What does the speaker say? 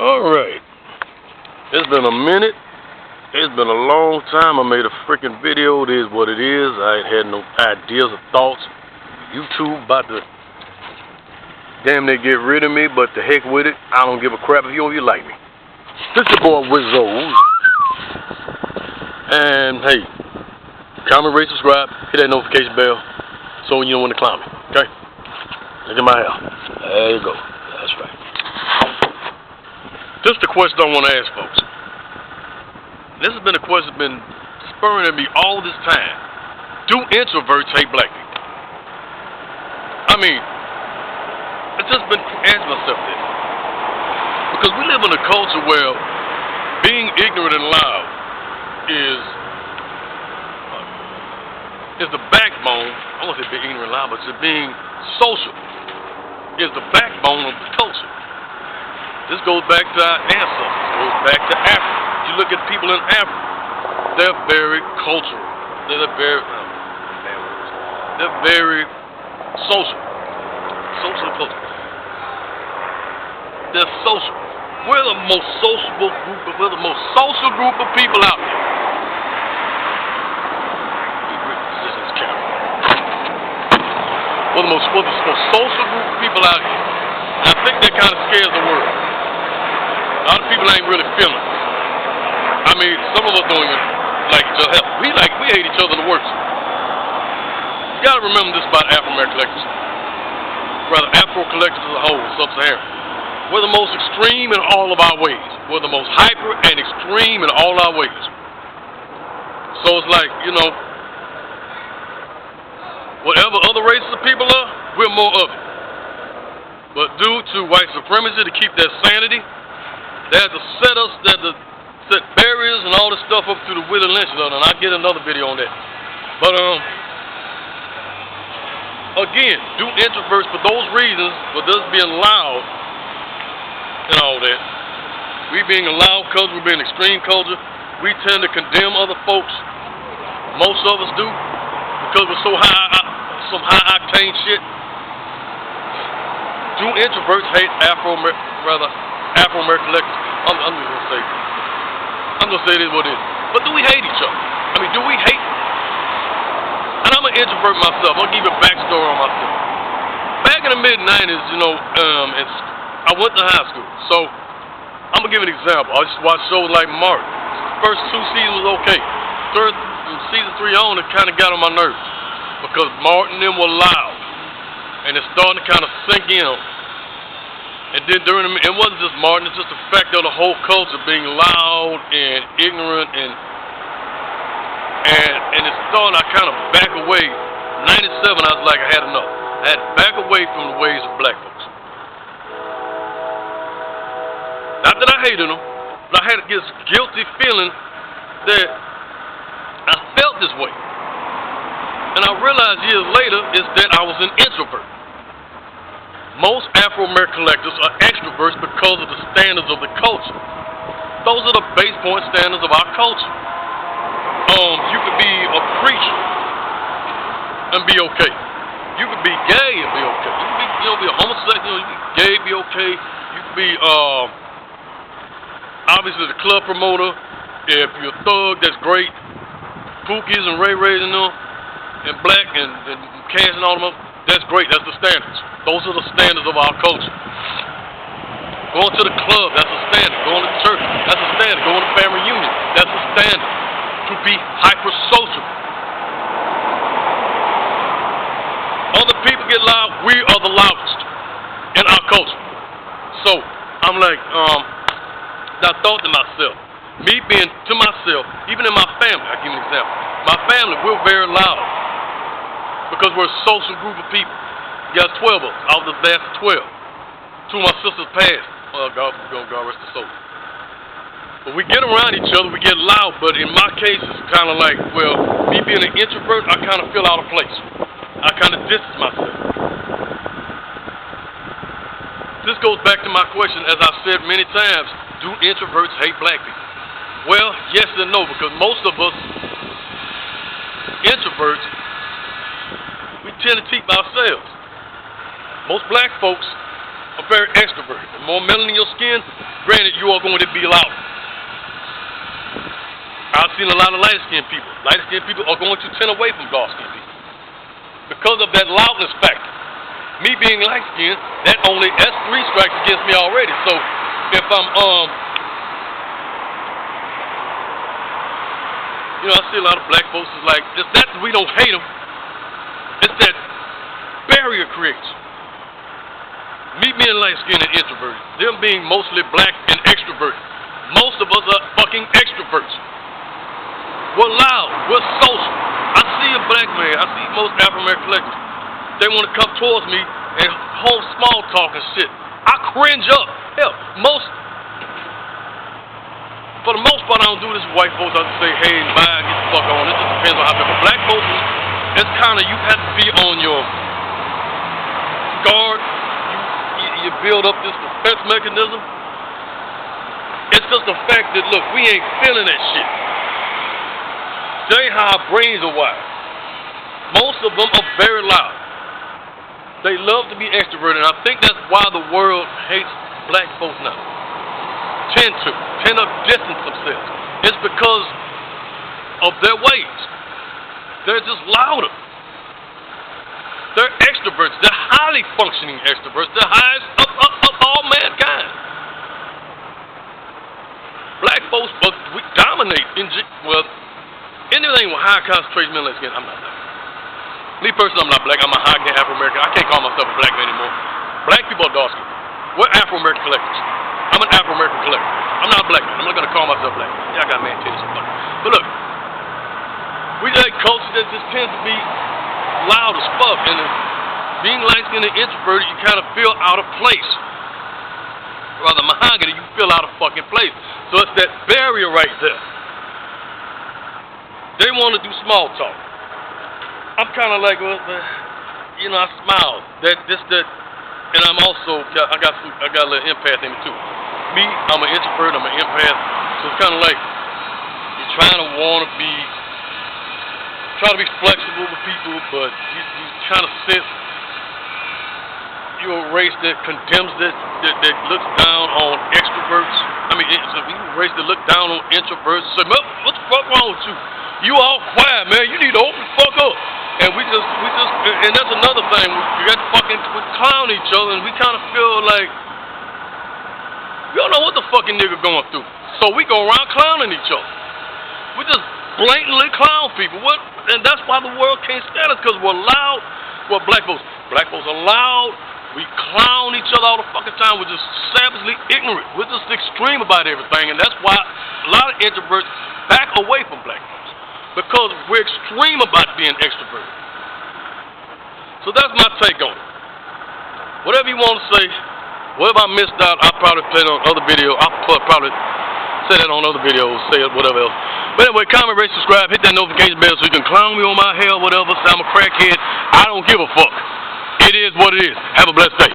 Alright. It's been a minute. It's been a long time. I made a freaking video. It is what it is. I ain't had no ideas or thoughts. YouTube about to damn near get rid of me, but the heck with it. I don't give a crap if you don't like me. This your boy Wizzo. And hey, comment, rate, subscribe, hit that notification bell so you know when to climb me. Okay? Look at my hair. There you go. That's right. This is the question I want to ask folks. This has been a question that's been spurring at me all this time. Do introverts hate black people? I mean, I've just been asking myself this. Because we live in a culture where being ignorant and loud is the backbone. I won't say being ignorant and loud, but just being social is the backbone of the culture. This goes back to our ancestors. It goes back to Africa. You look at people in Africa, they're very cultural. They're very social. Social culture. They're social. We're the most sociable group of people out there. We're the most social group of people out here. And I think that kind of scares the world. A lot of people ain't really feeling it. I mean, some of us don't even like each other. We hate each other the worst. You gotta remember this about Afro-American collectors. Rather, Afro collectors as a whole, sub-Saharan. We're the most extreme in all of our ways. We're the most hyper and extreme in all our ways. So it's like, you know, whatever other races of people are, we're more of it. But due to white supremacy, to keep that sanity, they had to set barriers and all this stuff up through the Willie Lynch law, and I'll get another video on that. But again, do introverts for those reasons, for us being loud and all that. We being a loud culture, we being extreme culture, we tend to condemn other folks. Most of us do, because we're so some high octane shit. Do introverts hate Afro-American collectors? I'm gonna say this what it is. But do we hate each other? I mean, do we hate? And I'm an introvert myself. I'll give you a backstory on myself. Back in the mid-90s, you know, I went to high school. So I'm gonna give an example. I just watched shows like Martin. First 2 seasons was okay. Third, season 3 on, it kind of got on my nerves because Martin and them were loud, and it's starting to kind of sink in. And then it wasn't just Martin, it's just the fact of the whole culture being loud and ignorant and it's starting to kind of back away. 97, I was like, I had enough. I had to back away from the ways of black folks. Not that I hated them, but I had this guilty feeling that I felt this way. And I realized years later is that I was an introvert. Most Afro-American collectors are extroverts because of the standards of the culture. Those are the base point standards of our culture. You could be a preacher and be okay. You could be gay and be okay. You could be a homosexual, you could be gay, be okay. You could be obviously the club promoter. If you're a thug, that's great. Pookies and Ray Rays and them, and black and Cash and all of them, that's great. That's the standards. Those are the standards of our culture. Going to the club, that's a standard. Going to church, that's a standard. Going to family reunion, that's a standard. To be hyper-social. Other people get loud, we are the loudest in our culture. So, I'm like, I thought to myself, me being to myself, even in my family, I'll give you an example. My family, we're very loud because we're a social group of people. You got 12 of us. I was the last of 12. 2 of my sisters passed. God rest their soul. But we get around each other, we get loud, but in my case, it's kind of like, well, me being an introvert, I kind of feel out of place. I kind of distance myself. This goes back to my question, as I've said many times, do introverts hate black people? Well, yes and no, because most of us introverts, we tend to keep ourselves. Most black folks are very extroverted. The more melanin in your skin, granted, you are going to be loud. I've seen a lot of light-skinned people. Light-skinned people are going to tend away from dark-skinned people because of that loudness factor. Me being light-skinned, that's 3 strikes against me already. So if I'm I see a lot of black folks is like, it's not that we don't hate them, it's that barrier creates. Me being light-skinned and introverted, them being mostly black and extroverted. Most of us are fucking extroverts. We're loud, we're social. I see a black man, I see most Afro-American collectors, they want to come towards me and hold small talk and shit. I cringe up. Hell, for the most part, I don't do this with white folks. I just say, hey, bye, get the fuck on. It just depends on how big. But black folks, it's kind of, you have to be on your guard. You build up this defense mechanism. It's just the fact that, look, we ain't feeling that shit. They how our brains are wired. Most of them are very loud. They love to be extroverted, and I think that's why the world hates black folks now. Tend to distance themselves. It's because of their ways. They're just louder. They're extroverts. They're highly functioning extroverts. They're highest of all mankind. Black folks, but we dominate anything with high concentration mental skin. I'm not black. Me personally, I'm not black. I'm a high Afro-American. I can't call myself a black man anymore. Black people are dark skinned. We're Afro-American collectors. I'm an Afro-American collector. I'm not a black man. I'm not going to call myself black. Yeah, I got man titties and fuck. But look, we got a culture that just tends to be loud as fuck. And being light-skinned and introverted, you kind of feel out of place. Rather mahogany, you feel out of fucking place. So it's that barrier right there. They want to do small talk. I'm kind of like, I smile. And I'm also, I got a little empath in me too. Me, I'm an introvert, I'm an empath. So it's kind of like, you're trying to be flexible with people, but you kind of sense you're a race that condemns that looks down on extroverts. I mean, you're a race that look down on introverts. So, what the fuck wrong with you? You all quiet, man. You need to open the fuck up. And we just, and that's another thing. We clown each other, and we kind of feel like we don't know what the fucking nigga going through. So we go around clowning each other. We just blatantly clown people. And that's why the world can't stand us, because we're loud. Well, black folks are loud. We clown each other all the fucking time. We're just savagely ignorant. We're just extreme about everything, and that's why a lot of introverts back away from black folks. Because we're extreme about being extroverted. So that's my take on it. Whatever you want to say, whatever I missed out, I'll probably play it on other videos. I'll probably say that on other videos, say it, whatever else. But anyway, comment, rate, subscribe, hit that notification bell so you can clown me on my hair or whatever, say I'm a crackhead. I don't give a fuck. It is what it is. Have a blessed day.